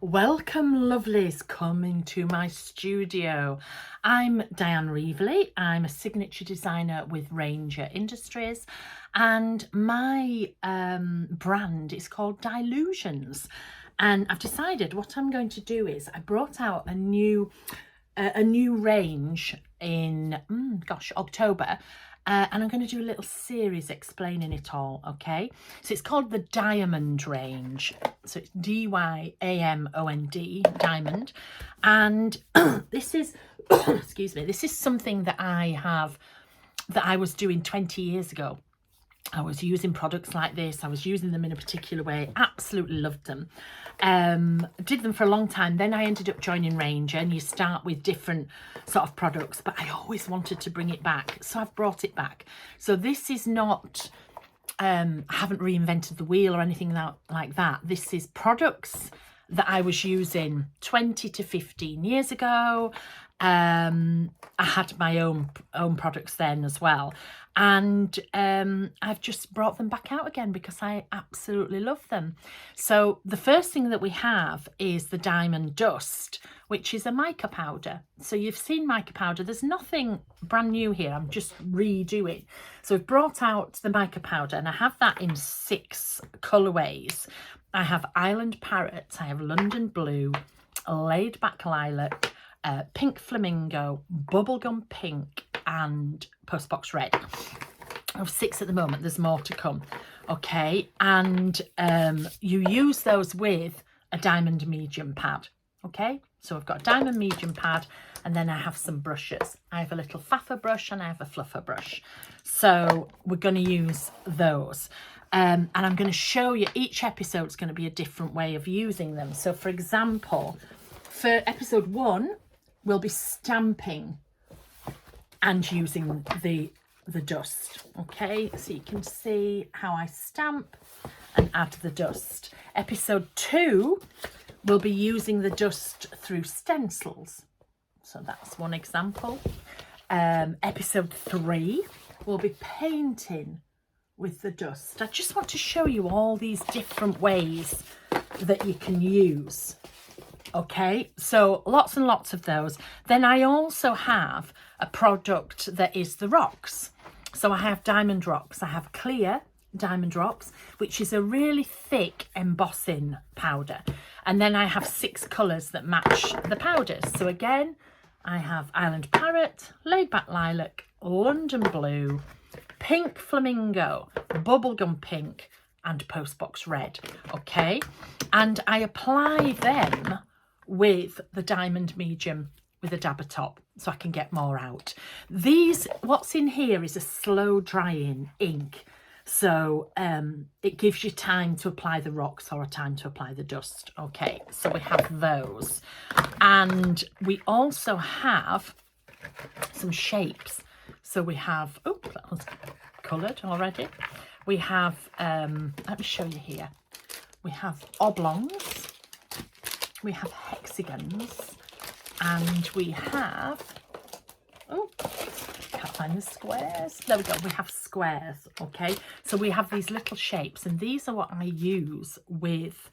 Welcome lovelies, come into my studio. I'm Dyan Reaveley. I'm a signature designer with Ranger Industries and my brand is called Dylusions. And I've decided what I'm going to do is I brought out a new range in October. And I'm going to do a little series explaining it all, okay? So it's called the Dyamond range. So it's D-Y-A-M-O-N-D, Dyamond. And this is, excuse me, this is something that I was doing 20 years ago. I was using products like this. I was using them in a particular way. Absolutely loved them. Did them for a long time. Then I ended up joining Ranger, and you start with different sort of products. But I always wanted to bring it back, so I've brought it back. So this is not, I haven't reinvented the wheel or anything like that. This is products that I was using 20 to 15 years ago. I had my own products then as well, and I've just brought them back out again because I absolutely love them. So the first thing that we have is the Diamond Dust, which is a mica powder. So you've seen mica powder. There's nothing brand new here. I'm just redoing. So I've brought out the mica powder, and I have that in 6 colourways. I have Island Parrot, I have London Blue, Laid Back Lilac, Pink Flamingo, Bubblegum Pink and Postbox Red. I have 6 at the moment. There's more to come. Okay, and you use those with a diamond medium pad. Okay, so I've got a diamond medium pad, and then I have some brushes. I have a little faffer brush and I have a fluffer brush. So we're going to use those. And I'm going to show you, each episode is going to be a different way of using them. So for example, for episode 1, we'll be stamping and using the dust. Okay, so you can see how I stamp and add the dust. Episode 2, we'll be using the dust through stencils. So that's one example. Episode 3, we'll be painting with the dust. I just want to show you all these different ways that you can use. Okay, so lots and lots of those. Then I also have a product that is the rocks. So I have diamond rocks. I have clear diamond rocks, which is a really thick embossing powder. And then I have 6 colours that match the powders. So again, I have Island Parrot, Laid Back Lilac, London Blue, Pink Flamingo, Bubblegum Pink and Postbox Red. Okay, and I apply them with the diamond medium with a dabber top so I can get more out. What's in here is a slow drying ink, so it gives you time to apply the rocks or a time to apply the dust. Okay, so we have those, and we also have some shapes. So we have, oh, that was coloured already. We have, let me show you here. We have oblongs, we have hexagons, and we have, oh, can't find the squares. There we go, we have squares, okay? So we have these little shapes, and these are what I use with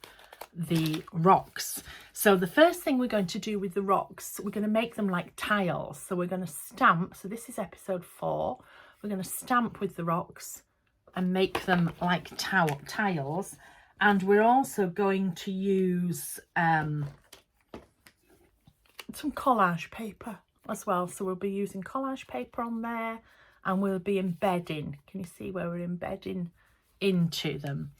the rocks. So the first thing we're going to do with the rocks, we're going to make them like tiles. So we're going to stamp. So this is episode 4. We're going to stamp with the rocks and make them like tiles. And we're also going to use some collage paper as well. So we'll be using collage paper on there, and we'll be embedding. Can you see where we're embedding into them?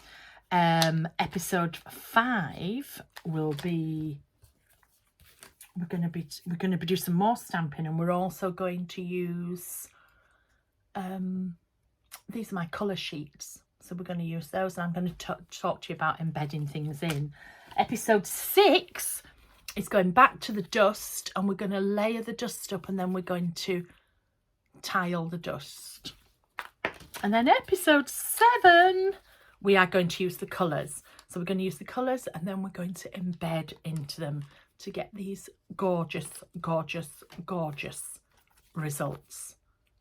Episode 5 will be, we're going to be doing some more stamping, and we're also going to use these are my colour sheets, so we're going to use those, and I'm going to talk to you about embedding things in. Episode 6 is going back to the dust, and we're going to layer the dust up, and then we're going to tile the dust. And then episode 7, we are going to use the colours. So we're going to use the colours, and then we're going to embed into them to get these gorgeous, gorgeous, gorgeous results.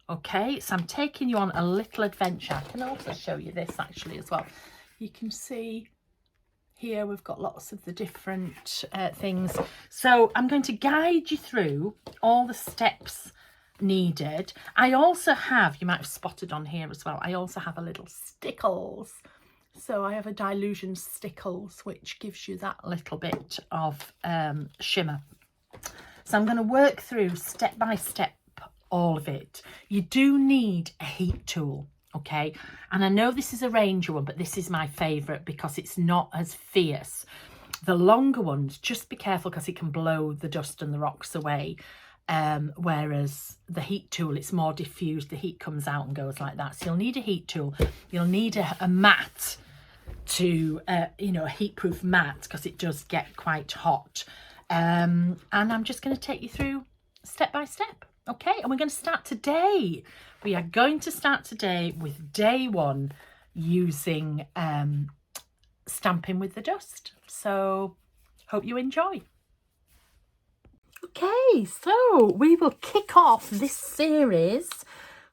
Okay, so I'm taking you on a little adventure. I can also show you this actually as well. You can see here we've got lots of the different things. So I'm going to guide you through all the steps needed. I also have, you might have spotted on here as well, I also have a little stickles. So I have a Dylusions stickles, which gives you that little bit of shimmer. So I'm going to work through step by step all of it. You do need a heat tool, okay? And I know this is a Ranger one, but this is my favourite because it's not as fierce. The longer ones, just be careful because it can blow the dust and the rocks away. Whereas the heat tool, it's more diffused. The heat comes out and goes like that. So you'll need a heat tool. You'll need a mat to, you know, a heat-proof mat because it does get quite hot. And I'm just going to take you through step by step. Okay, and we're going to start today. We are going to start today with day one using stamping with the dust. So hope you enjoy. Okay, so we will kick off this series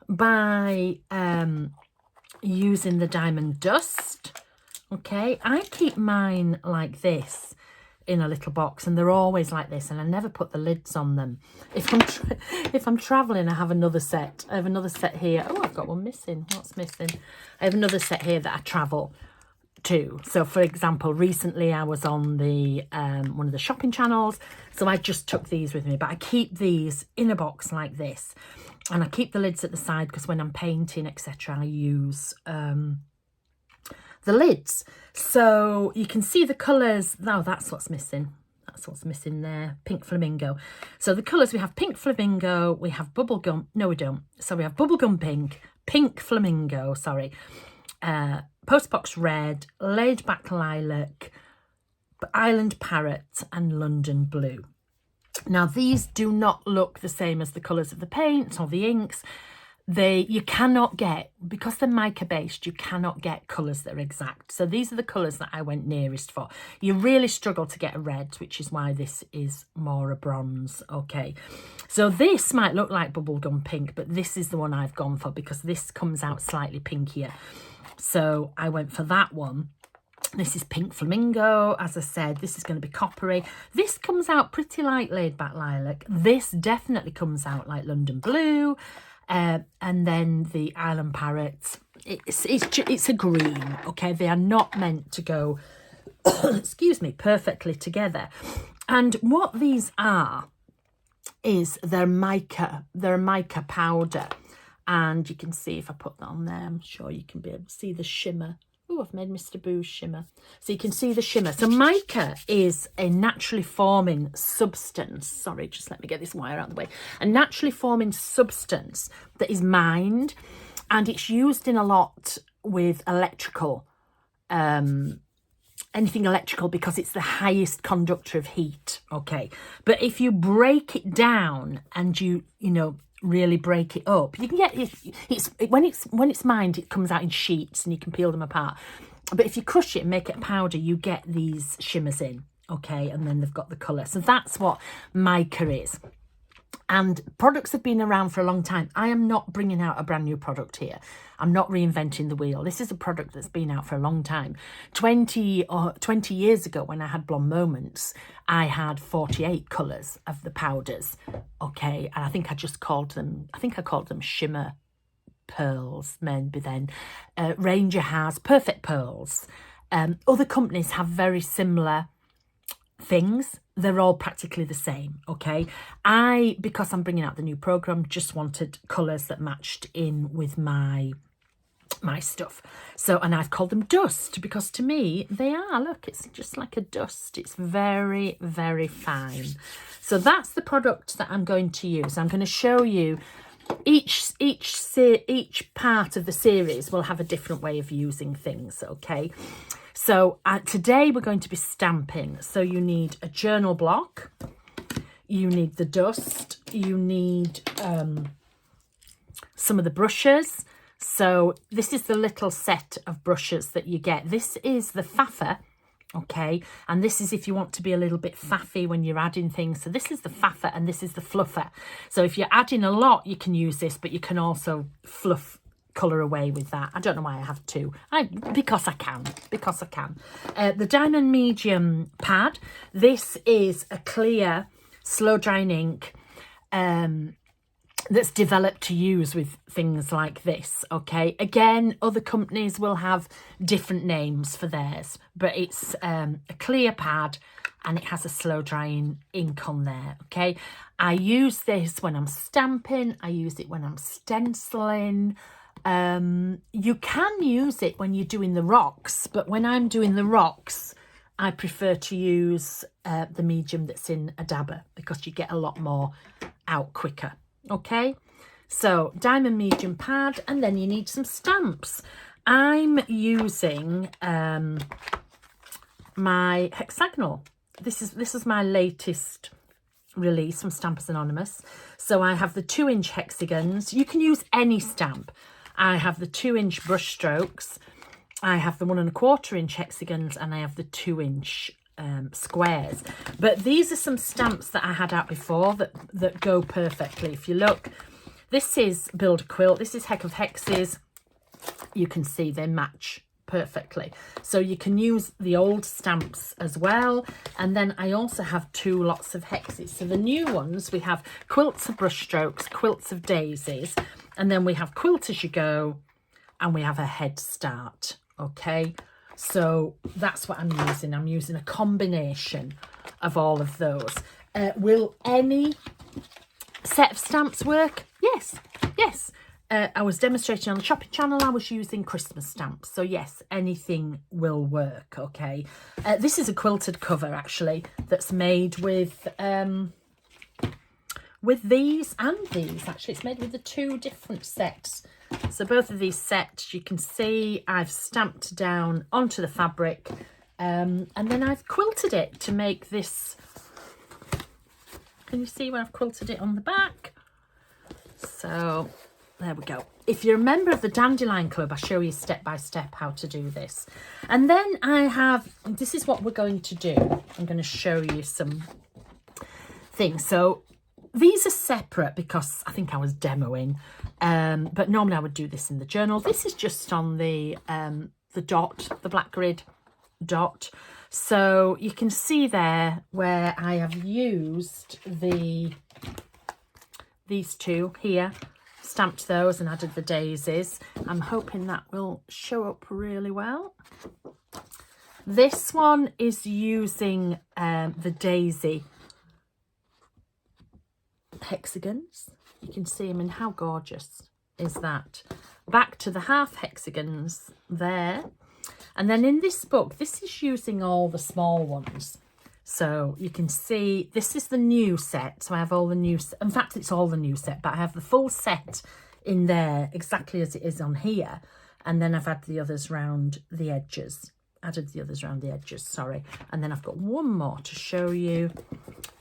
by using the diamond dust. Okay, I keep mine like this in a little box, and they're always like this, and I never put the lids on them. If I'm traveling, I have another set. I have another set here. Oh, I've got one missing. What's missing? I have another set here that I travel to. So for example, recently I was on the one of the shopping channels, so I just took these with me, but I keep these in a box like this, and I keep the lids at the side because when I'm painting, etc., I use the lids. So you can see the colours. Now that's what's missing. That's what's missing there. Pink flamingo. So the colours, we have pink flamingo, we have bubblegum. No, we don't. So we have bubblegum pink, pink flamingo, sorry, postbox red, laid back lilac, island parrot, and London blue. Now these do not look the same as the colours of the paint or the inks. You cannot get, because they're mica based, you cannot get colours that are exact. So these are the colours that I went nearest for. You really struggle to get a red, which is why this is more a bronze. Okay, so this might look like bubblegum pink, but this is the one I've gone for because this comes out slightly pinkier. So I went for that one. This is pink flamingo. As I said, this is going to be coppery. This comes out pretty like laid back lilac. This definitely comes out like London blue. And then the island parrots, it's a green. Okay, they are not meant to go excuse me, perfectly together. And what these are is they're mica powder, and you can see if I put that on there, I'm sure you can be able to see the shimmer. Oh, I've made Mr. Boo's shimmer. So you can see the shimmer. So mica is a naturally forming substance. Sorry, just let me get this wire out of the way. A naturally forming substance that is mined, and it's used in a lot with electrical, anything electrical, because it's the highest conductor of heat. Okay, but if you break it down and you know, really break it up, you can get it when it's mined, it comes out in sheets and you can peel them apart. But if you crush it and make it a powder, you get these shimmers in. Okay, and then they've got the colour. So that's what mica is. And products have been around for a long time. I am not bringing out a brand new product here. I'm not reinventing the wheel. This is a product that's been out for a long time. 20 years ago, when I had Blonde Moments, I had 48 colours of the powders. Okay, and I think I called them shimmer pearls, maybe then. Ranger has perfect pearls. Other companies have very similar things. They're all practically the same. Okay, because I'm bringing out the new program, just wanted colours that matched in with my stuff. So, and I've called them dust because to me they are, look, it's just like a dust. It's very, very fine. So that's the product that I'm going to use. I'm going to show you each part of the series will have a different way of using things. Okay, so today we're going to be stamping. So you need a journal block, you need the dust, you need some of the brushes. So this is the little set of brushes that you get. This is the faffer, okay, and this is if you want to be a little bit faffy when you're adding things. So this is the faffer and this is the fluffer. So if you're adding a lot, you can use this, but you can also fluff colour away with that. I don't know why I have two. Because I can. The Diamond Medium pad. This is a clear, slow drying ink that's developed to use with things like this, okay? Again, other companies will have different names for theirs, but it's a clear pad and it has a slow drying ink on there, okay? I use this when I'm stamping. I use it when I'm stenciling. You can use it when you're doing the rocks, but when I'm doing the rocks, I prefer to use the medium that's in a dabber because you get a lot more out quicker, okay? So Diamond Medium pad, and then you need some stamps. I'm using my hexagonal. This is my latest release from Stampers Anonymous. So I have the 2-inch hexagons. You can use any stamp. I have the 2-inch brush strokes. I have the 1 1/4 inch hexagons, and I have the 2-inch squares. But these are some stamps that I had out before that go perfectly. If you look, this is Build a Quilt. This is Heck of Hexes. You can see they match perfectly. So you can use the old stamps as well. And then I also have 2 lots of hexes. So the new ones, we have Quilts of Brushstrokes, Quilts of Daisies, and then we have Quilt As You Go, and we have a Head Start, okay? So that's what I'm using. I'm using a combination of all of those. Will any set of stamps work? Yes, yes. I was demonstrating on the shopping channel. I was using Christmas stamps. So yes, anything will work, okay? This is a quilted cover, actually, that's made with these and these. Actually, it's made with the 2 different sets. So both of these sets, you can see I've stamped down onto the fabric, and then I've quilted it to make this. Can you see where I've quilted it on the back? So there we go. If you're a member of the Dandelion Club, I show you step by step how to do this. And then I have, this is what we're going to do. I'm going to show you some things. So these are separate because I think I was demoing, but normally I would do this in the journal. This is just on the dot, the black grid dot. So you can see there where I have used these 2 here, stamped those and added the daisies. I'm hoping that will show up really well. This one is using the daisy hexagons. You can see them, and how gorgeous is that? Back to the half hexagons there. And then in this book, this is using all the small ones. So you can see this is the new set. So I have all the new, in fact, it's all the new set, but I have the full set in there exactly as it is on here. And then I've added the others round the edges. Sorry. And then I've got one more to show you,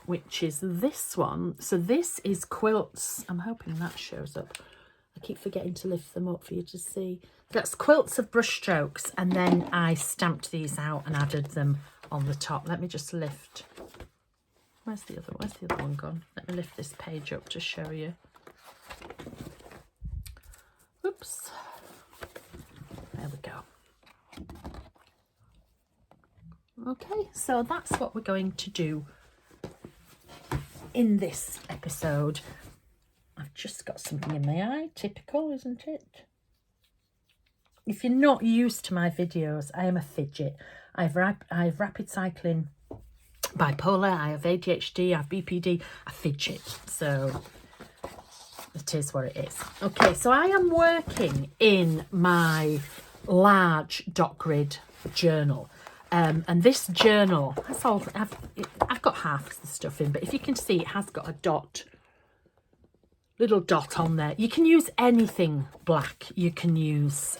which is this one. So this is Quilts. I'm hoping that shows up. I keep forgetting to lift them up for you to see. That's Quilts of Brushstrokes, and then I stamped these out and added them on the top. Let me just lift. Where's the other one gone? Let me lift this page up to show you. Oops. There we go. Okay, so that's what we're going to do in this episode. I've just got something in my eye. Typical, isn't it? If you're not used to my videos, I am a fidget. I have rapid cycling bipolar, I have ADHD, I have BPD, I fidget. So it is what it is. Okay, so I am working in my large dot grid journal. And this journal, that's all, I've got half the stuff in, but if you can see, it has got a dot, little dot on there. You can use anything black. You can use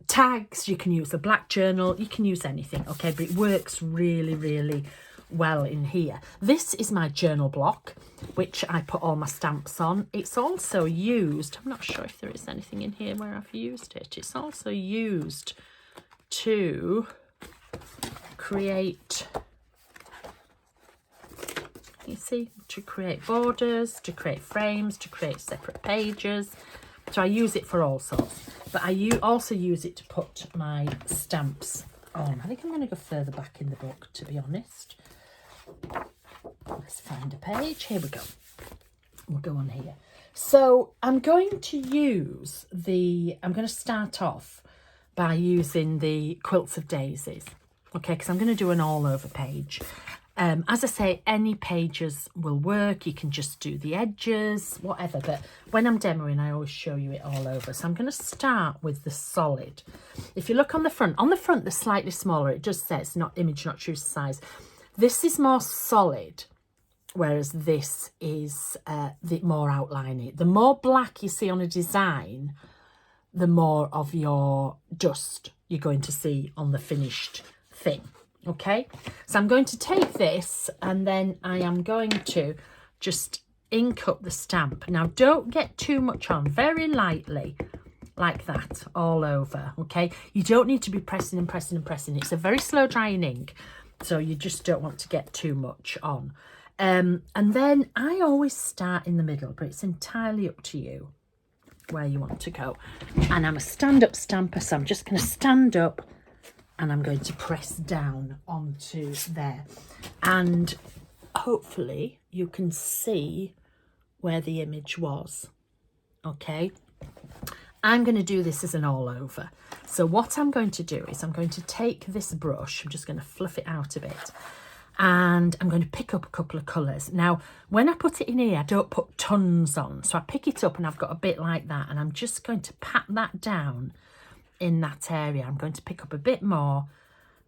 tags, you can use a black journal, you can use anything, okay? But it works really, really well in here. This is my journal block, which I put all my stamps on. It's also used, I'm not sure if there is anything in here where I've used it. It's also used to create, you see easy to create borders, to create frames, to create separate pages. So I use it for all sorts. But I also use it to put my stamps on. I think I'm going to go further back in the book, to be honest. Let's find a page. Here we go. We'll go on here. So I'm going to start off by using the Quilts of Daisies. Okay, because I'm going to do an all over page. As I say, any pages will work. You can just do the edges, whatever. But when I'm demoing, I always show you it all over. So I'm going to start with the solid. If you look on the front they're slightly smaller. It just says not image, not true size. This is more solid, whereas this is the more outliney. The more black you see on a design, the more of your dust you're going to see on the finished thing. Okay, so I'm going to take this and then I am going to just ink up the stamp. Now don't get too much on, very lightly, like that, all over. Okay, you don't need to be pressing and pressing and pressing. It's a very slow drying ink, so you just don't want to get too much on. And then I always start in the middle, but it's entirely up to you where you want to go. And I'm a stand-up stamper, so I'm just going to stand up and I'm going to press down onto there. And hopefully you can see where the image was. Okay, I'm going to do this as an all over. So what I'm going to do is I'm going to take this brush, I'm just going to fluff it out a bit, and I'm going to pick up a couple of colours. Now, when I put it in here, I don't put tons on. So I pick it up and I've got a bit like that, and I'm just going to pat that down in that area. I'm going to pick up a bit more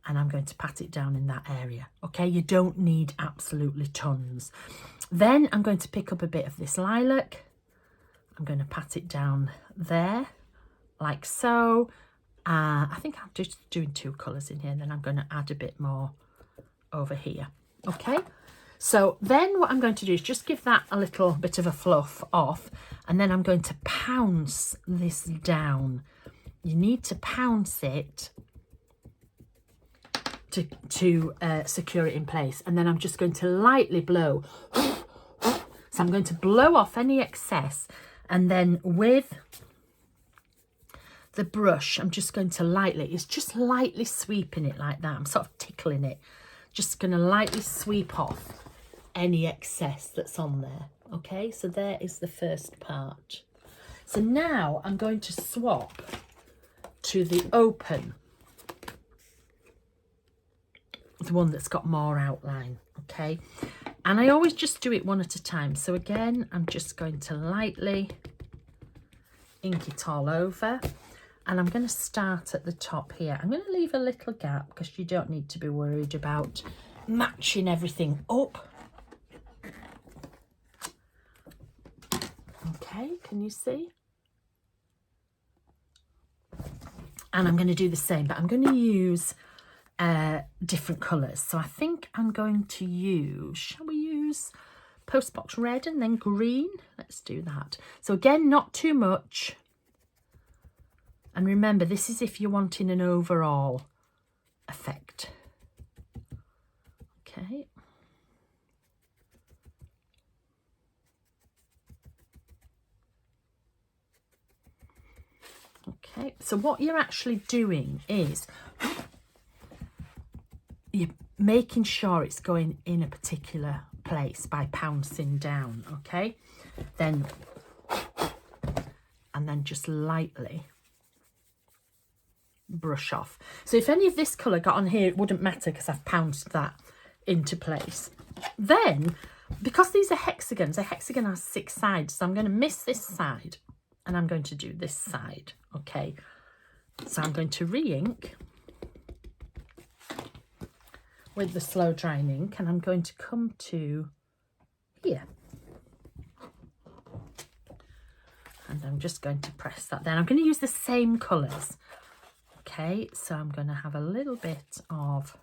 and I'm going to pat it down in that area. Okay, you don't need absolutely tons. Then I'm going to pick up a bit of this lilac. I'm going to pat it down there, like so. I think I'm just doing 2 colours in here, and then I'm going to add a bit more over here. Okay, so then what I'm going to do is just give that a little bit of a fluff off, and then I'm going to pounce this down. You need to pounce it to secure it in place, and then I'm just going to lightly blow. So I'm going to blow off any excess, and then with the brush I'm just going to lightly sweeping it like that. I'm sort of tickling it, just going to lightly sweep off any excess that's on there. Okay, so there is the first part. So now I'm going to swap to the open, the one that's got more outline. Okay, and I always just do it one at a time. So again, I'm just going to lightly ink it all over, and I'm going to start at the top here. I'm going to leave a little gap because you don't need to be worried about matching everything up. Okay, can you see? And I'm going to do the same, but I'm going to use different colours. So I think I'm going to use, shall we use Postbox Red and then green? Let's do that. So again, not too much. And remember, this is if you're wanting an overall effect. Okay. Okay, so what you're actually doing is you're making sure it's going in a particular place by pouncing down, okay? And then just lightly brush off. So if any of this colour got on here, it wouldn't matter because I've pounced that into place. Then, because these are hexagons, a hexagon has 6 sides, so I'm going to miss this side and I'm going to do this side, okay? So I'm going to re-ink with the slow drying ink, and I'm going to come to here. And I'm just going to press that down. I'm going to use the same colours. Okay, so I'm going to have a little bit of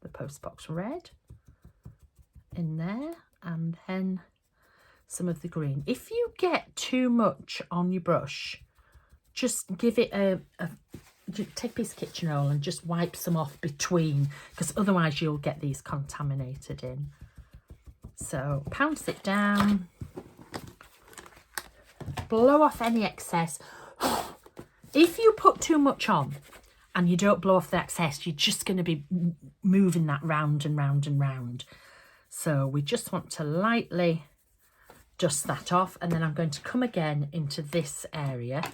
the Postbox Red in there, and then some of the green. If you get too much on your brush, just give it a take a piece of kitchen roll and just wipe some off between, because otherwise you'll get these contaminated in. So pounce it down, blow off any excess. If you put too much on and you don't blow off the excess, you're just going to be moving that round and round and round. So we just want to lightly dust that off, and then I'm going to come again into this area.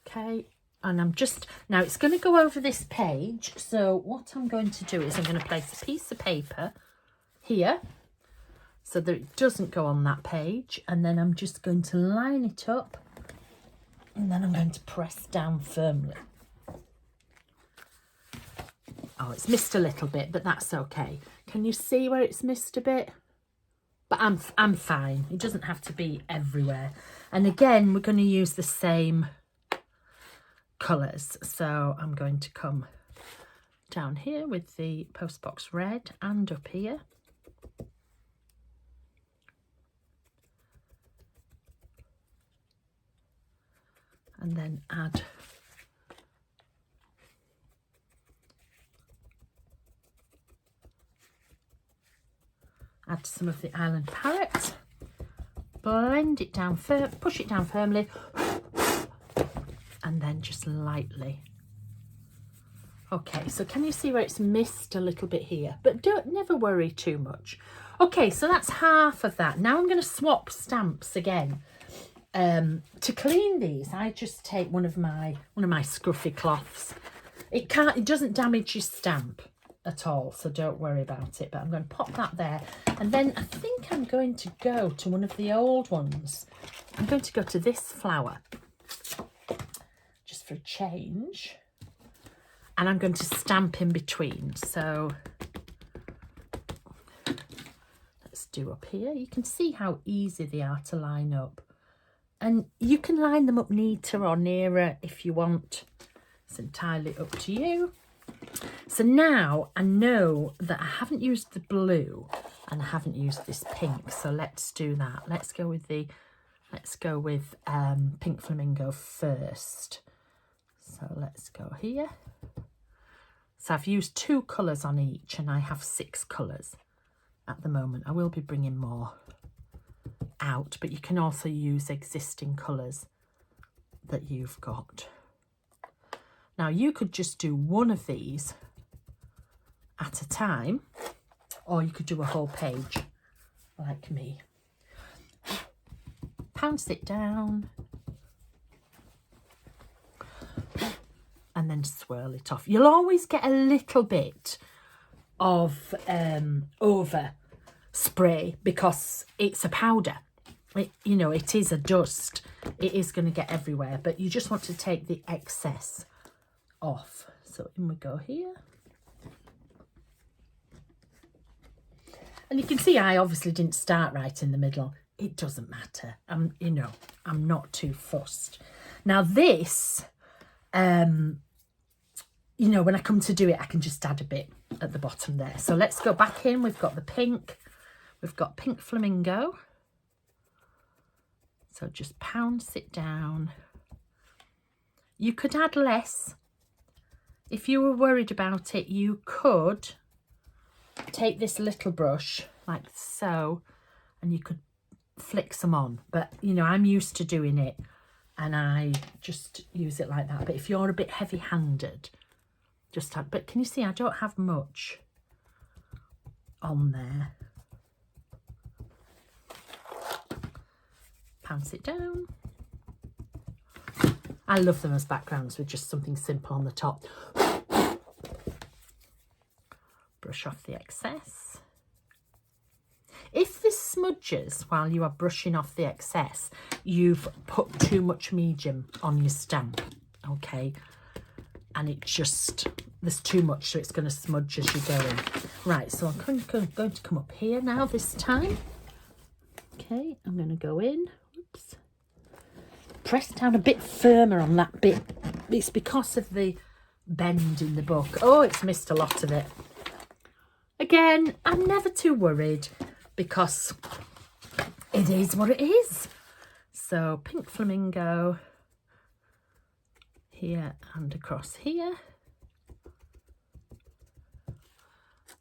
Okay, and I'm just, now it's going to go over this page, so what I'm going to do is I'm going to place a piece of paper here so that it doesn't go on that page, and then I'm just going to line it up, and then I'm going to press down firmly. Oh, it's missed a little bit, but that's okay. Can you see where it's missed a bit? But I'm fine. It doesn't have to be everywhere. And again, we're going to use the same colours. So I'm going to come down here with the Postbox Red and up here. And then add some of the Island Parrot, blend it down, push it down firmly, and then just lightly. Okay, so can you see where it's missed a little bit here? But never worry too much. Okay, so that's half of that. Now I'm going to swap stamps again. To clean these, I just take one of my scruffy cloths. It doesn't damage your stamp at all, so don't worry about it. But I'm going to pop that there, and then I think I'm going to go to one of the old ones. I'm going to go to this flower just for a change, and I'm going to stamp in between. So let's do up here. You can see how easy they are to line up, and you can line them up neater or nearer if you want. It's entirely up to you. So now I know that I haven't used the blue and I haven't used this pink, so let's do that. Let's go with Pink Flamingo first. So let's go here. So I've used 2 colours on each, and I have 6 colours at the moment. I will be bringing more out, but you can also use existing colours that you've got. Now you could just do one of these at a time, or you could do a whole page like me. Pounce it down and then swirl it off. You'll always get a little bit of over spray because it's a powder. You know, it is a dust. It is going to get everywhere, but you just want to take the excess off. So in we go here. And you can see I obviously didn't start right in the middle. It doesn't matter. You know, I'm not too fussed. Now this, you know, when I come to do it, I can just add a bit at the bottom there. So let's go back in. We've got the pink. We've got Pink Flamingo. So just pounce it down. You could add less. If you were worried about it, you could take this little brush like so, and you could flick some on. But, you know, I'm used to doing it, and I just use it like that. But if you're a bit heavy-handed, just add. But can you see I don't have much on there. Pounce it down. I love them as backgrounds with just something simple on the top. Brush off the excess. If this smudges while you are brushing off the excess, you've put too much medium on your stamp, okay? And it just, there's too much, so it's going to smudge as you're going. Right, so I'm going to come up here now this time. Okay, I'm going to go in. Oops. Press down a bit firmer on that bit. It's because of the bend in the book. Oh, it's missed a lot of it. Again, I'm never too worried because it is what it is. So So pink flamingo here and across here.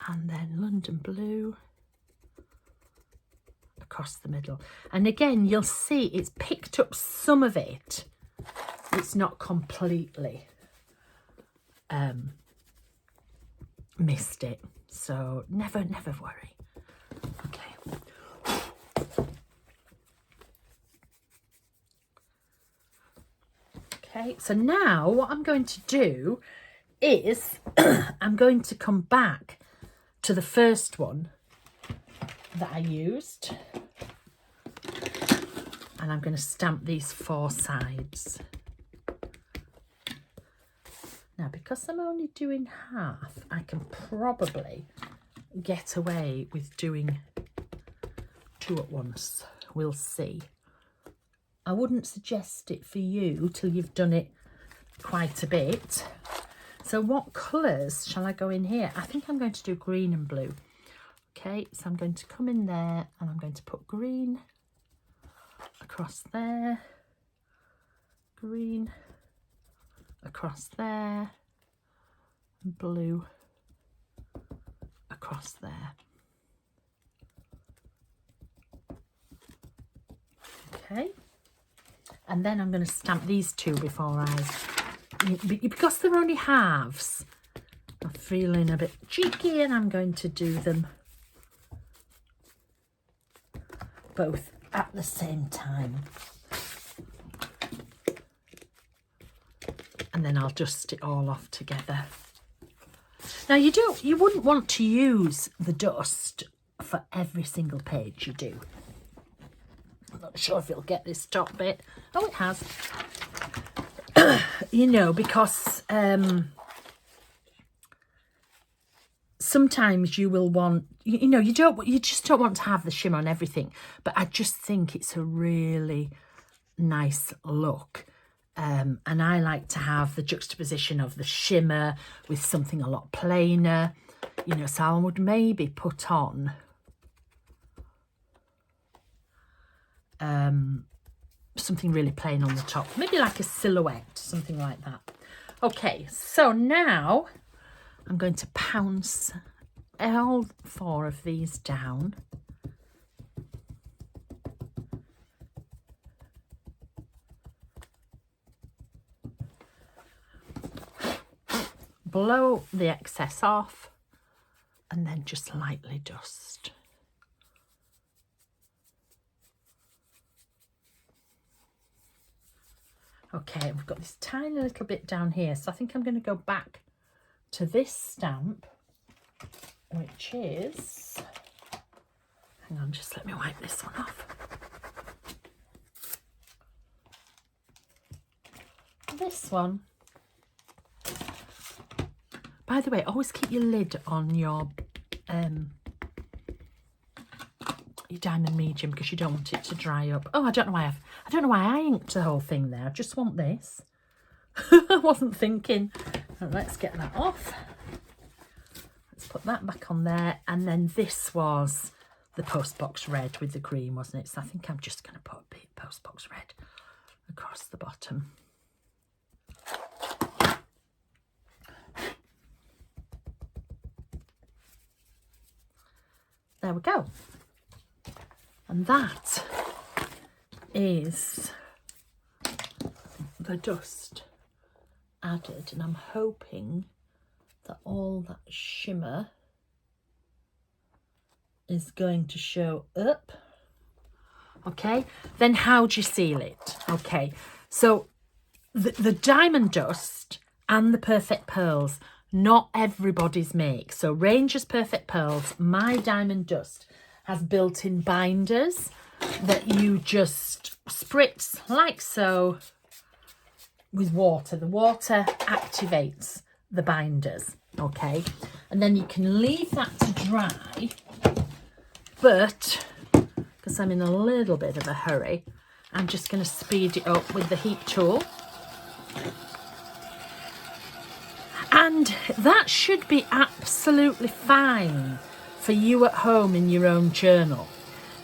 And then London blue across the middle. And again, you'll see it's picked up some of it. It's not completely missed it. So never worry. Okay, so now what I'm going to do is I'm going to come back to the first one that I used, and I'm going to stamp these 4 sides. Now, because I'm only doing half, I can probably get away with doing 2 at once. We'll see. I wouldn't suggest it for you till you've done it quite a bit. So what colours shall I go in here? I think I'm going to do green and blue. Okay, so I'm going to come in there and I'm going to put green across there, green across there, and blue across there. Okay. And then I'm going to stamp these 2 before because they're only halves, I'm feeling a bit cheeky and I'm going to do them both at the same time. And then I'll dust it all off together. Now you wouldn't want to use the dust for every single page you do. I'm not sure if it'll get this top bit. Oh, it has. You know, because sometimes you will want, you just don't want to have the shimmer on everything. But I just think it's a really nice look. And I like to have the juxtaposition of the shimmer with something a lot plainer. You know, so I would maybe put on something really plain on the top, maybe like a silhouette, something like that. Okay, so now I'm going to pounce all 4 of these down. Blow the excess off and then just lightly dust. Okay, we've got this tiny little bit down here, so I think I'm going to go back to this stamp, which is, hang on, just let me wipe this one off. This one. By the way, always keep your lid on your diamond medium because you don't want it to dry up. Oh, I don't know why I inked the whole thing there. I just want this. I wasn't thinking. Right, let's get that off. Let's put that back on there. And then this was the postbox red with the green, wasn't it? So I think I'm just going to put a bit of postbox red across the bottom. There we go. And that is the dust added, and I'm hoping that all that shimmer is going to show up. Okay, then how do you seal it? Okay, so the diamond dust and the perfect pearls, not everybody's make. So Ranger's Perfect Pearls, my diamond dust, has built-in binders that you just spritz like so with water. The water activates the binders, okay? And then you can leave that to dry, but because I'm in a little bit of a hurry, I'm just going to speed it up with the heat tool. And that should be absolutely fine for you at home in your own journal.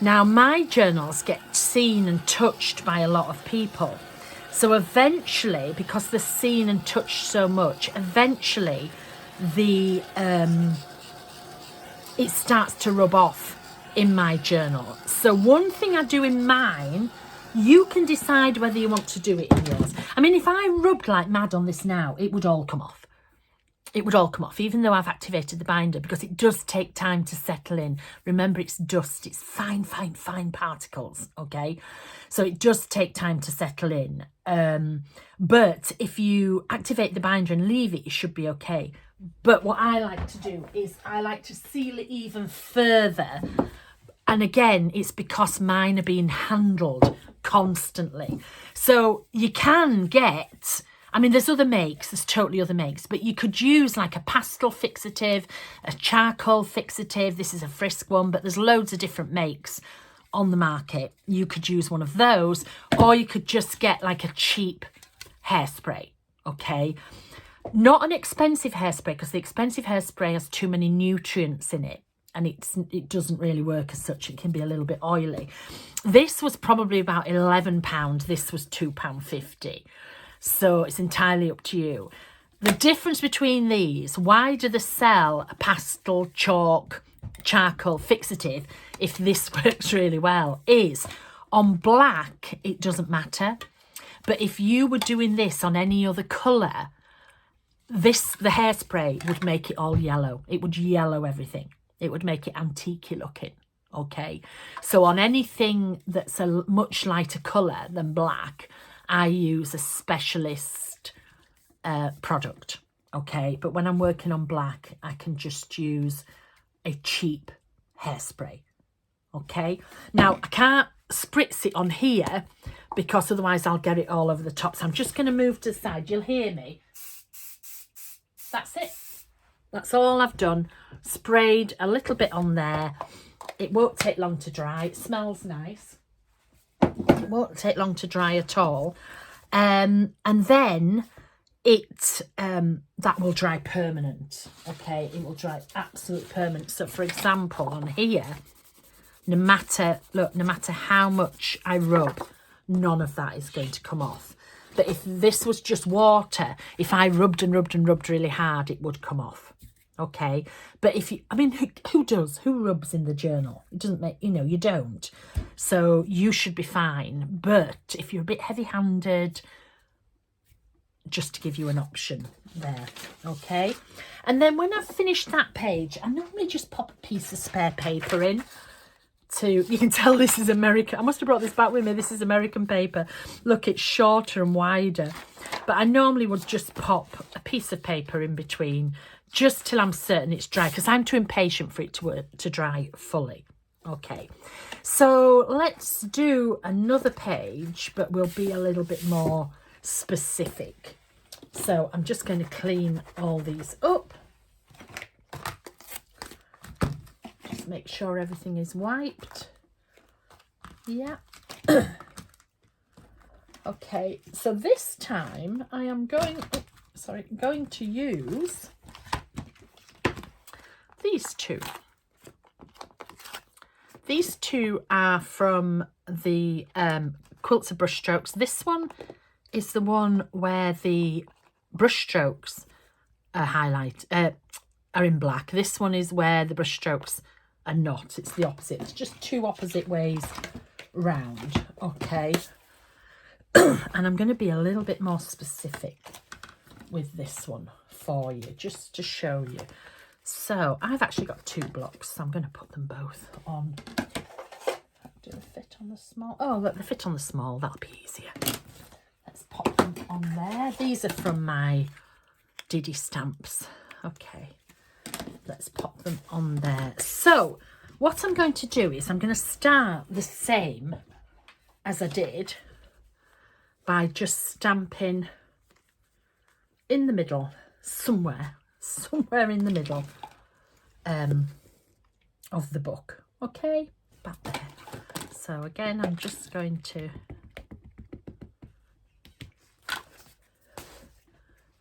Now, my journals get seen and touched by a lot of people. So eventually, because they're seen and touched so much, eventually the it starts to rub off in my journal. So one thing I do in mine, you can decide whether you want to do it in yours. I mean, if I rubbed like mad on this now, it would all come off. It would all come off, even though I've activated the binder, because it does take time to settle in. Remember, it's dust, it's fine, fine, fine particles, okay? So it does take time to settle in. But if you activate the binder and leave it, it should be okay. But what I like to do is I like to seal it even further. And again, it's because mine are being handled constantly. So you can get... I mean, there's other makes, there's totally other makes, but you could use like a pastel fixative, a charcoal fixative. This is a Frisk one, but there's loads of different makes on the market. You could use one of those, or you could just get like a cheap hairspray, okay? Not an expensive hairspray, because the expensive hairspray has too many nutrients in it, and it doesn't really work as such. It can be a little bit oily. This was probably about £11. This was £2.50. So it's entirely up to you. The difference between these, why do they sell a pastel, chalk, charcoal fixative if this works really well, is on black, it doesn't matter. But if you were doing this on any other colour, the hairspray would make it all yellow. It would yellow everything. It would make it antique looking, okay? So on anything that's a much lighter colour than black, I use a specialist product, okay? But when I'm working on black, I can just use a cheap hairspray, okay? Now, I can't spritz it on here because otherwise I'll get it all over the top. So I'm just going to move to the side. You'll hear me. That's it. That's all I've done. Sprayed a little bit on there. It won't take long to dry. It smells nice. It won't take long to dry at all. And then that will dry permanent, okay? It will dry absolute permanent. So for example, on here, no matter how much I rub, none of that is going to come off. But if this was just water, if I rubbed and rubbed and rubbed really hard, it would come off, okay? But if you, I mean, who does? Who rubs in the journal? It doesn't make, you don't. So you should be fine. But if you're a bit heavy-handed, just to give you an option there, okay? And then when I've finished that page, I normally just pop a piece of spare paper in you can tell this is American. I must have brought this back with me. This is American paper. Look, it's shorter and wider. But I normally would just pop a piece of paper in between just till I'm certain it's dry, because I'm too impatient for it to dry fully. Okay, so let's do another page, but we'll be a little bit more specific. So I'm just going to clean all these up. Just make sure everything is wiped. Yeah. Okay, so this time I am going to use these two. These two are from the Quilts of Brushstrokes. This one is the one where the brushstrokes are in black. This one is where the brushstrokes are not. It's the opposite. It's just two opposite ways round. Okay. And I'm going to be a little bit more specific with this one for you, just to show you. So I've actually got two blocks, so I'm going to put them both on. Do they fit on the small? Oh, look, they fit on the small. That'll be easier. Let's pop them on there. These are from my Diddy stamps. Okay, let's pop them on there. So what I'm going to do is I'm going to start the same as I did by just stamping in the middle, somewhere in the middle of the book. Okay, back there. So again, I'm just going to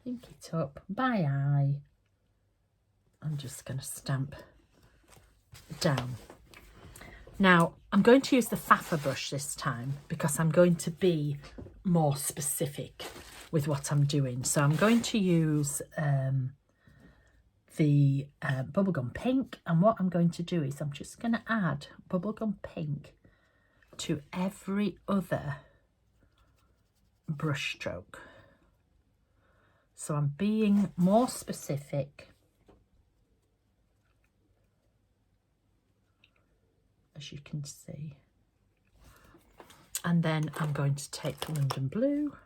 ink it up by eye. I'm just going to stamp down. Now, I'm going to use the Faffa brush this time because I'm going to be more specific with what I'm doing. So I'm going to use the bubblegum pink, and what I'm going to do is I'm just going to add bubblegum pink to every other brush stroke. So I'm being more specific, as you can see. And then I'm going to take London Blue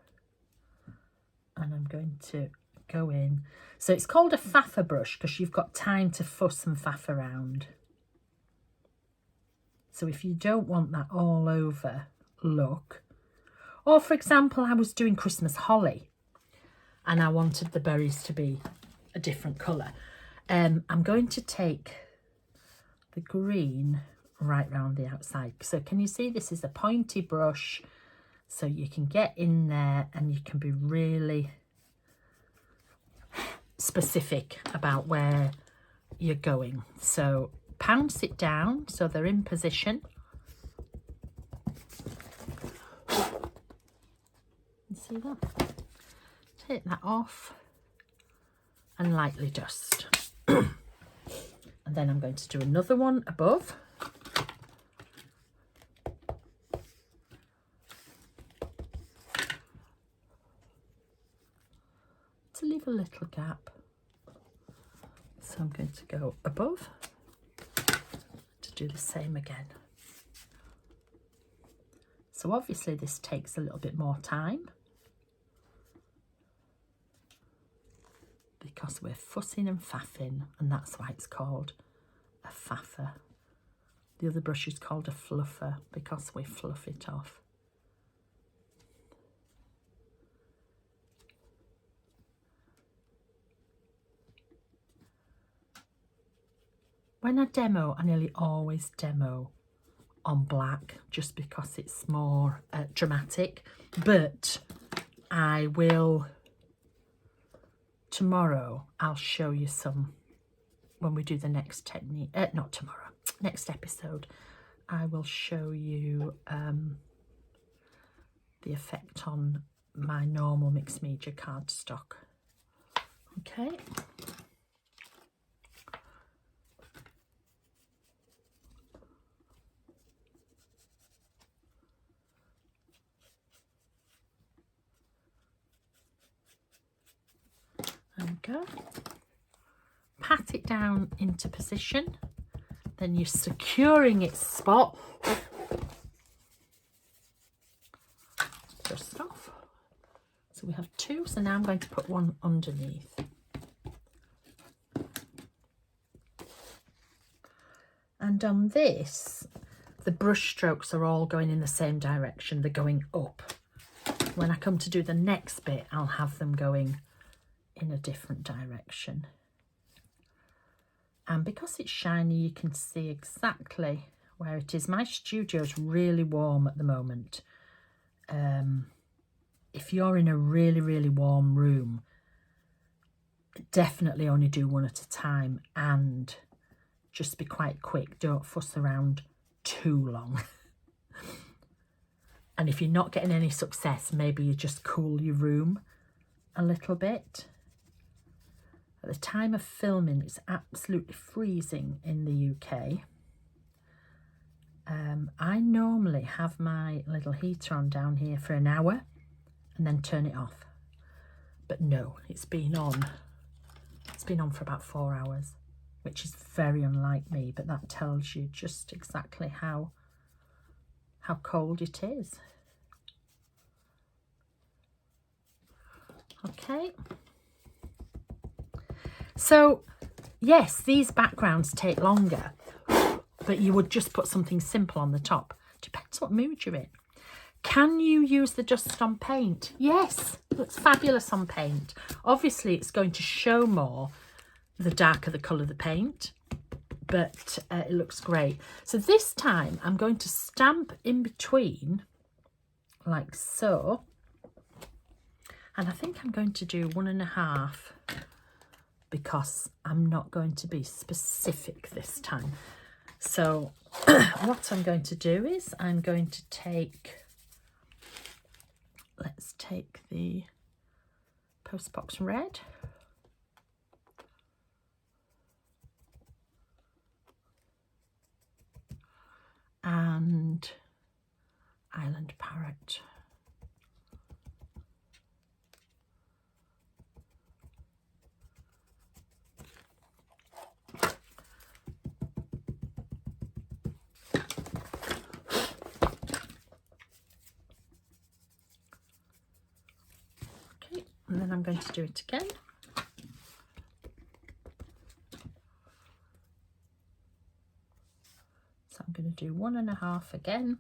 and I'm going to go in. So it's called a Faffa brush because you've got time to fuss and faff around. So if you don't want that all over look, or for example, I was doing Christmas holly and I wanted the berries to be a different colour. I'm going to take the green right round the outside. So can you see this is a pointy brush, so you can get in there and you can be really specific about where you're going. So pounce it down so they're in position. You see that? Take that off and lightly dust. And then I'm going to do another one above. To leave a little gap. So I'm going to go above to do the same again. So obviously this takes a little bit more time because we're fussing and faffing, and that's why it's called a faffer. The other brush is called a fluffer because we fluff it off. When I demo, I nearly always demo on black just because it's more dramatic, but I will, tomorrow I'll show you some, when we do the next technique, not tomorrow, next episode, I will show you the effect on my normal mixed media cardstock. Okay. There we go. Pat it down into position, then you're securing its spot. Just off. So we have two, so now I'm going to put one underneath. And on this, the brush strokes are all going in the same direction, they're going up. When I come to do the next bit, I'll have them going in a different direction. And because it's shiny, you can see exactly where it is. My studio is really warm at the moment. If you're in a really, really warm room, definitely only do one at a time and just be quite quick. Don't fuss around too long. And if you're not getting any success, maybe you just cool your room a little bit. At the time of filming, it's absolutely freezing in the UK. I normally have my little heater on down here for an hour and then turn it off. But no, it's been on for about 4 hours, which is very unlike me, but that tells you just exactly how cold it is. Okay. So, yes, these backgrounds take longer, but you would just put something simple on the top. Depends what mood you're in. Can you use the dust on paint? Yes, it looks fabulous on paint. Obviously, it's going to show more the darker the colour of the paint, but it looks great. So this time, I'm going to stamp in between, like so. And I think I'm going to do 1.5 because I'm not going to be specific this time. So what I'm going to do is I'm going to take, let's take the Postbox Red. And Island Parrot. Okay, and then I'm going to do it again. So I'm going to do 1.5 again.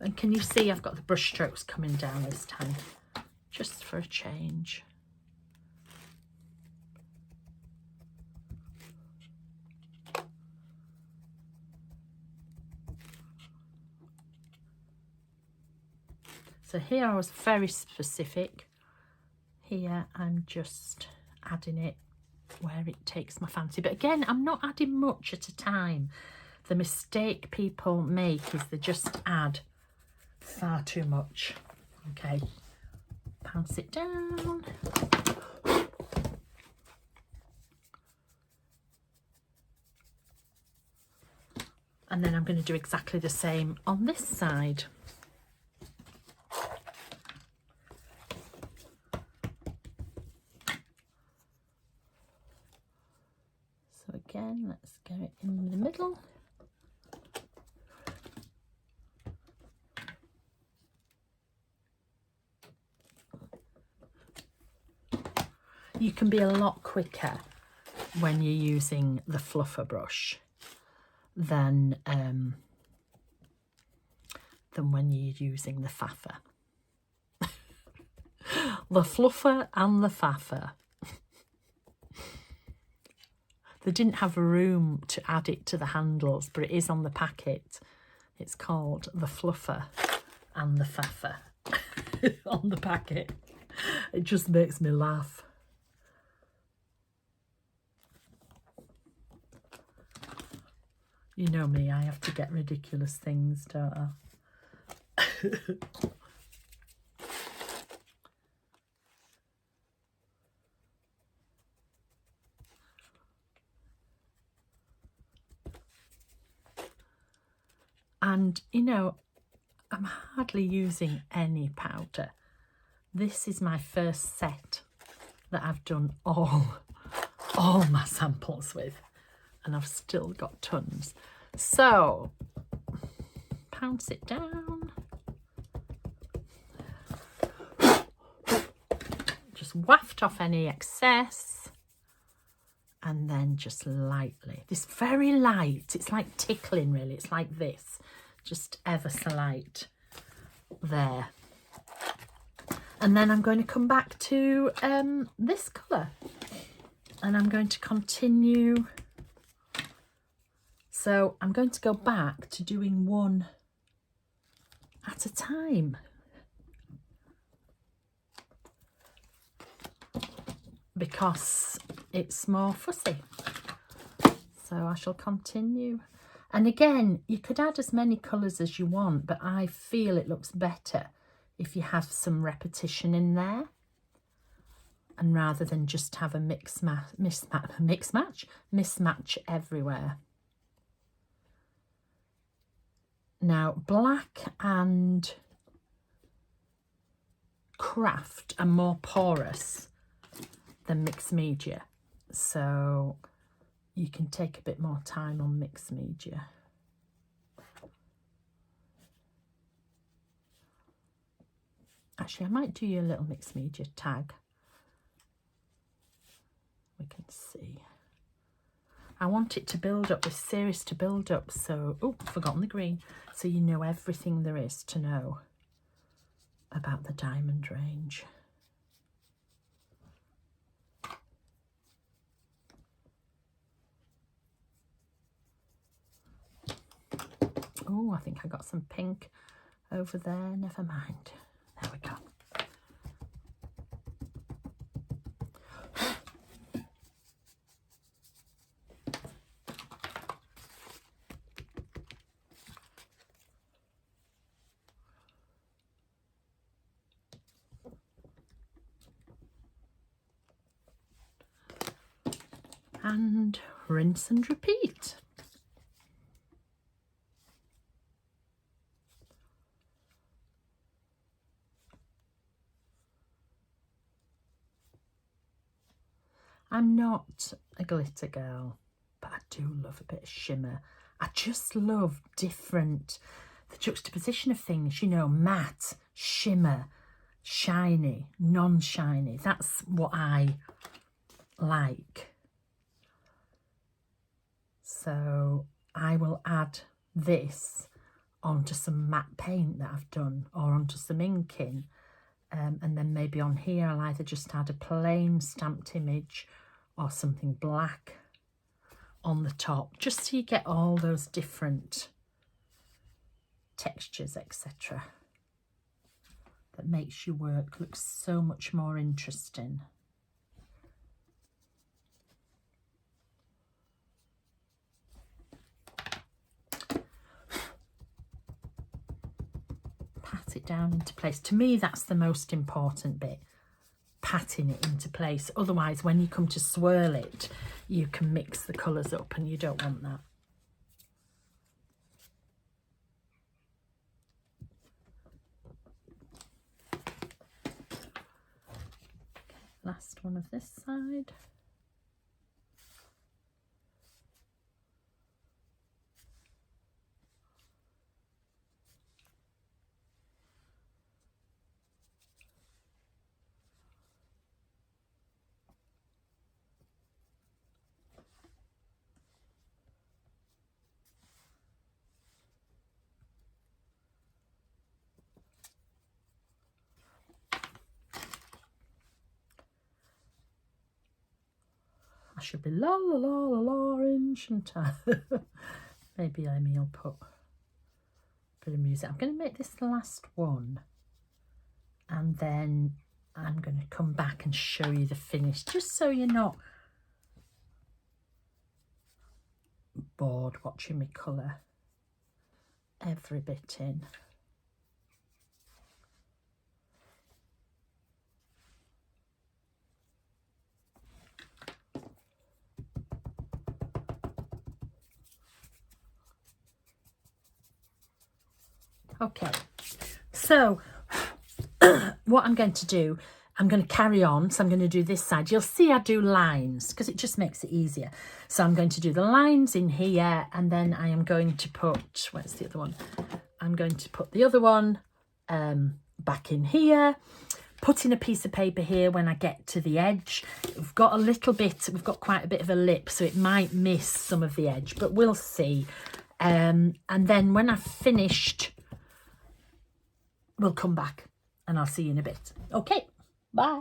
And can you see I've got the brush strokes coming down this time, just for a change. So here I was very specific. Here I'm just adding it where it takes my fancy. But again, I'm not adding much at a time. The mistake people make is they just add far too much. Okay, pounce it down. And then I'm going to do exactly the same on this side. So again, let's get it in the middle. You can be a lot quicker when you're using the fluffer brush than when you're using the faffer. The fluffer and the faffer. They didn't have room to add it to the handles, but it is on the packet. It's called the fluffer and the faffer on the packet. It just makes me laugh. You know me, I have to get ridiculous things, don't I? And, you know, I'm hardly using any powder. This is my first set that I've done all my samples with. And I've still got tons. So, pounce it down. Just waft off any excess. And then just lightly. This very light. It's like tickling, really. It's like this. Just ever so light. There. And then I'm going to come back to this colour. And I'm going to continue. So I'm going to go back to doing one at a time. Because it's more fussy. So I shall continue. And again, you could add as many colours as you want, but I feel it looks better if you have some repetition in there. And rather than just have a mismatch everywhere. Now, black and craft are more porous than mixed media, so you can take a bit more time on mixed media. Actually, I might do you a little mixed media tag. We can see. I want it to build up, this series to build up, so, oh, forgotten the green, so you know everything there is to know about the Diamond range. Oh, I think I got some pink over there, never mind. There we go. and rinse and repeat. I'm not a glitter girl, but I do love a bit of shimmer. I just love the juxtaposition of things, you know, matte, shimmer, shiny, non-shiny. That's what I like. So I will add this onto some matte paint that I've done, or onto some inking. And then maybe on here I'll either just add a plain stamped image or something black on the top, just so you get all those different textures, etc. That makes your work look so much more interesting. Pat it down into place. To me, that's the most important bit. Patting it into place. Otherwise, when you come to swirl it, you can mix the colours up, and you don't want that. Okay, last one of this side. I should be la la la la la orange, shouldn't I? Maybe I'll put a bit of music. I'm going to make this the last one, and then I'm going to come back and show you the finish, just so you're not bored watching me colour every bit in. Okay, so what I'm going to do, I'm going to carry on. So I'm going to do this side. You'll see I do lines because it just makes it easier. So I'm going to do the lines in here, and then I am going to put, where's the other one? I'm going to put the other one back in here, put in a piece of paper here when I get to the edge. We've got quite a bit of a lip, so it might miss some of the edge, but we'll see. And then when I've finished, we'll come back and I'll see you in a bit. Okay, bye.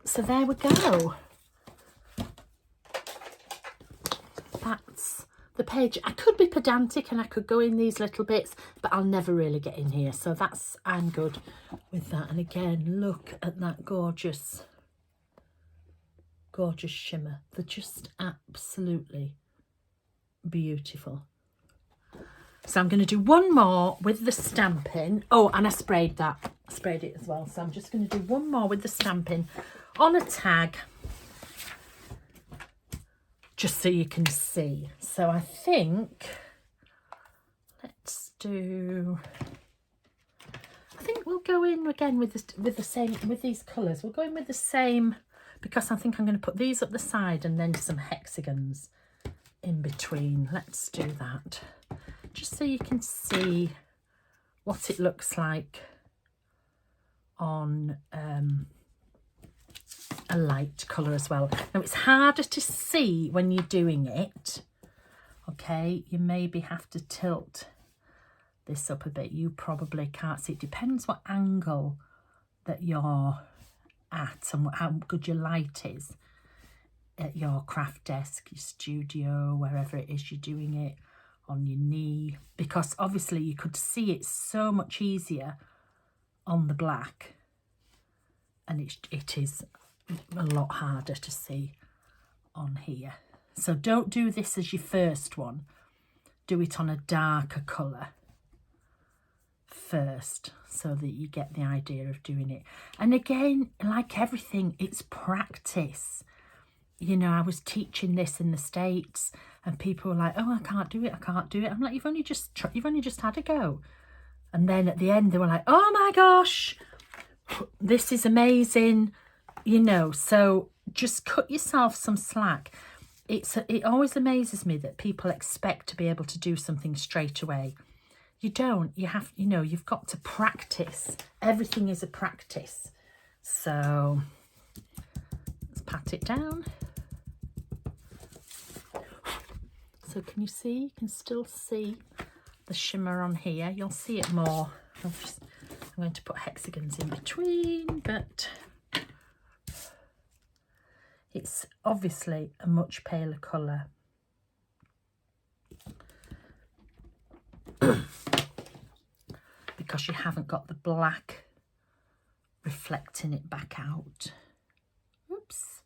So there we go. That's the page. I could be pedantic and I could go in these little bits, but I'll never really get in here. So I'm good with that. And again, look at that gorgeous shimmer. They're just absolutely beautiful. So I'm going to do one more with the stamping. Oh, and I sprayed it as well. So I'm just going to do one more with the stamping on a tag, just so you can see. So I think we'll go in again with these colours. We'll go in with the same, because I think I'm going to put these up the side and then some hexagons in between. Let's do that, just so you can see what it looks like on a light colour as well. Now it's harder to see when you're doing it, okay? You maybe have to tilt this up a bit. You probably can't see. It depends what angle that you're at and how good your light is at your craft desk, your studio, wherever it is you're doing it, on your knee, because obviously you could see it so much easier on the black, and it is a lot harder to see on here. So don't do this as your first one. Do it on a darker colour first, so that you get the idea of doing it. And again, like everything, it's practice. you know, I was teaching this in the States and people were like, oh, I can't do it, I can't do it. I'm like, you've only just had a go. And then at the end they were like, oh my gosh, this is amazing, you know. So just cut yourself some slack. It always amazes me that people expect to be able to do something straight away. You don't. You have, you know, you've got to practice. Everything is a practice. So let's pat it down. So can you see? You can still see the shimmer on here. You'll see it more. I'm going to put hexagons in between, but it's obviously a much paler colour. Because you haven't got the black reflecting it back out. Oops.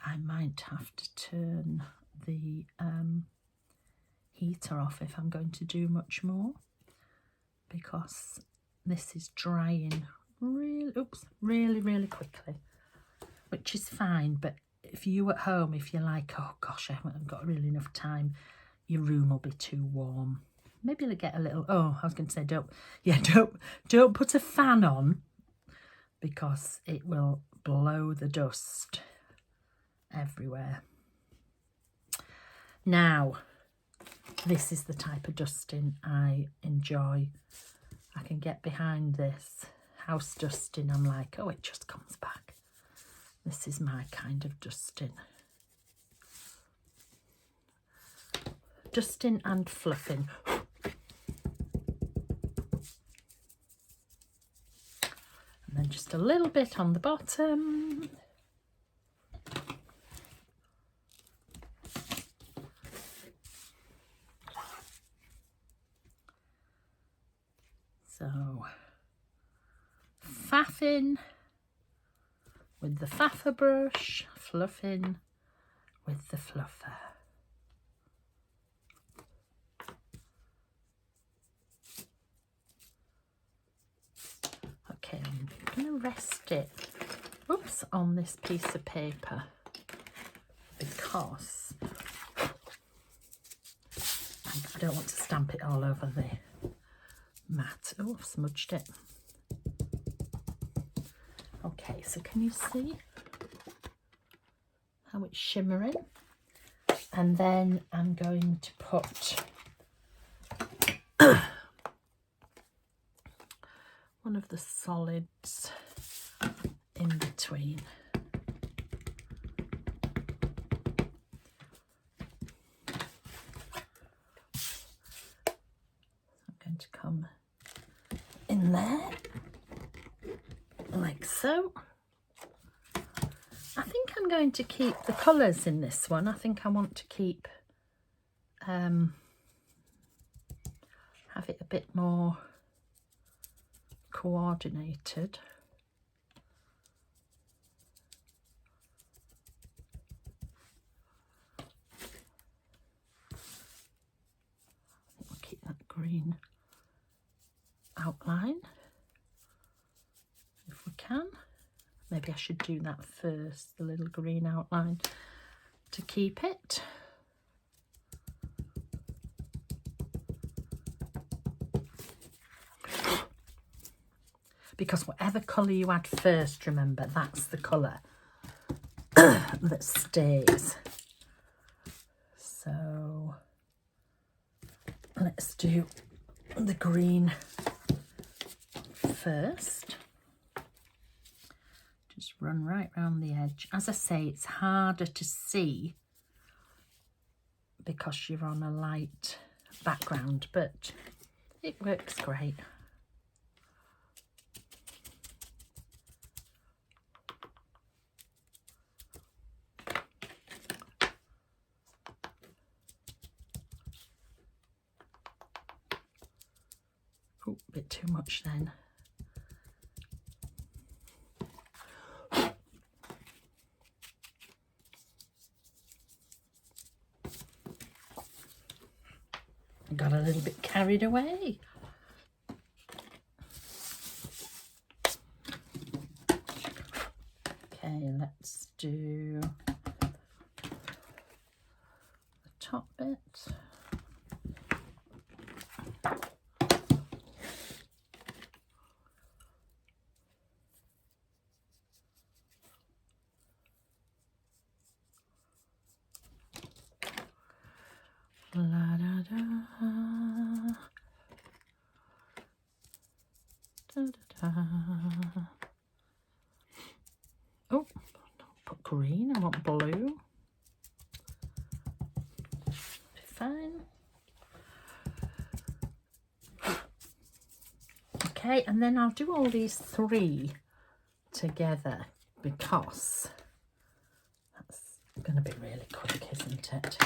I might have to turn the heater off if I'm going to do much more, because this is drying really quickly, which is fine. But if you at home, if you're like, oh gosh, I haven't got really enough time, your room will be too warm. Maybe you'll get a little, oh, I was going to say, don't put a fan on, because it will blow the dust everywhere. Now, this is the type of dusting I enjoy. I can get behind this. House dusting, I'm like, oh, it just comes back. This is my kind of dusting. Dusting and fluffing. And then just a little bit on the bottom. So, faffing with the faffer brush, fluffing with the fluffer. Okay, I'm going to rest it, oops, on this piece of paper, because I don't want to stamp it all over the mat. Oh, I've smudged it. Okay, so can you see how it's shimmering? And then I'm going to put one of the solids in between. I'm going to come in there like so. I think I'm going to keep the colours in this one. I think I want to keep have it a bit more coordinated. We'll keep that green outline if we can. Maybe I should do that first, the little green outline, to keep it. Because whatever colour you add first, remember, that's the colour that stays. So let's do the green first. Just run right round the edge. As I say, it's harder to see because you're on a light background, but it works great. Oh, a bit too much then. I got a little bit carried away. Okay, let's do the top bit. La da da. Da, da, da. Oh, don't put green, I want blue. Fine. Okay, and then I'll do all these three together because that's going to be really quick, isn't it?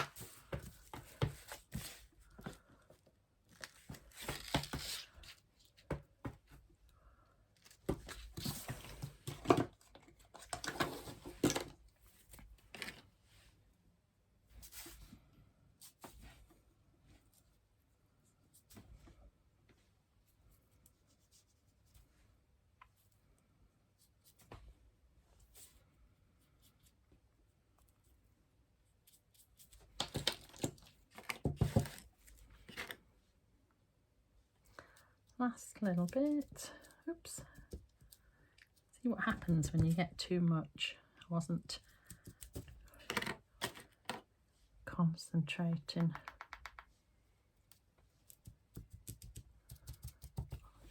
Last little bit. Oops. See what happens when you get too much. I wasn't concentrating.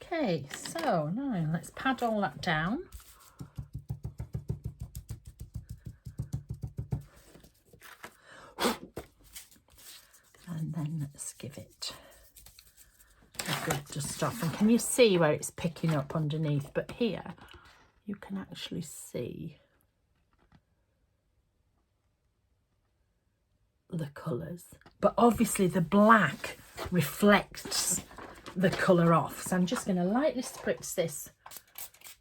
Okay, so now let's pad all that down. And then let's give it a good dust off. And can you see where it's picking up underneath? But here you can actually see the colours. But obviously the black reflects the colour off. So I'm just going to lightly spritz this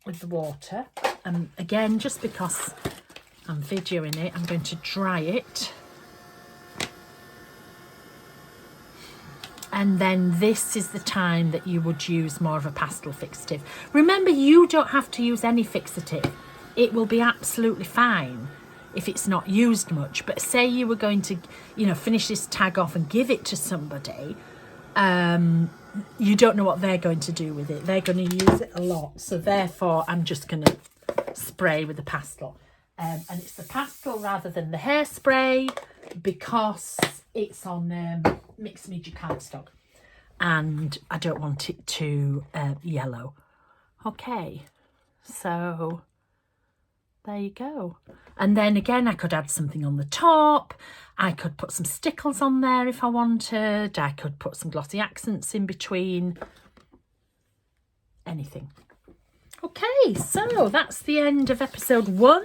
with the water. And again, just because I'm videoing it, I'm going to dry it. And then this is the time that you would use more of a pastel fixative. Remember, you don't have to use any fixative. It will be absolutely fine if it's not used much. But say you were going to, you know, finish this tag off and give it to somebody, you don't know what they're going to do with it. They're going to use it a lot. So therefore, I'm just going to spray with the pastel. And it's the pastel rather than the hairspray because it's on mixed media cardstock. And I don't want it to yellow. Okay, so there you go. And then again, I could add something on the top. I could put some stickles on there if I wanted. I could put some glossy accents in between. Anything. Okay, so that's the end of episode 1.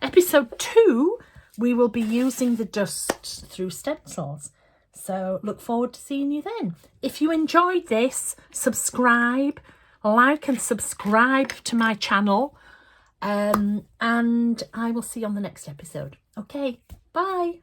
Episode 2, we will be using the dust through stencils. So look forward to seeing you then. If you enjoyed this, subscribe, like and subscribe to my channel. And I will see you on the next episode. Okay, bye.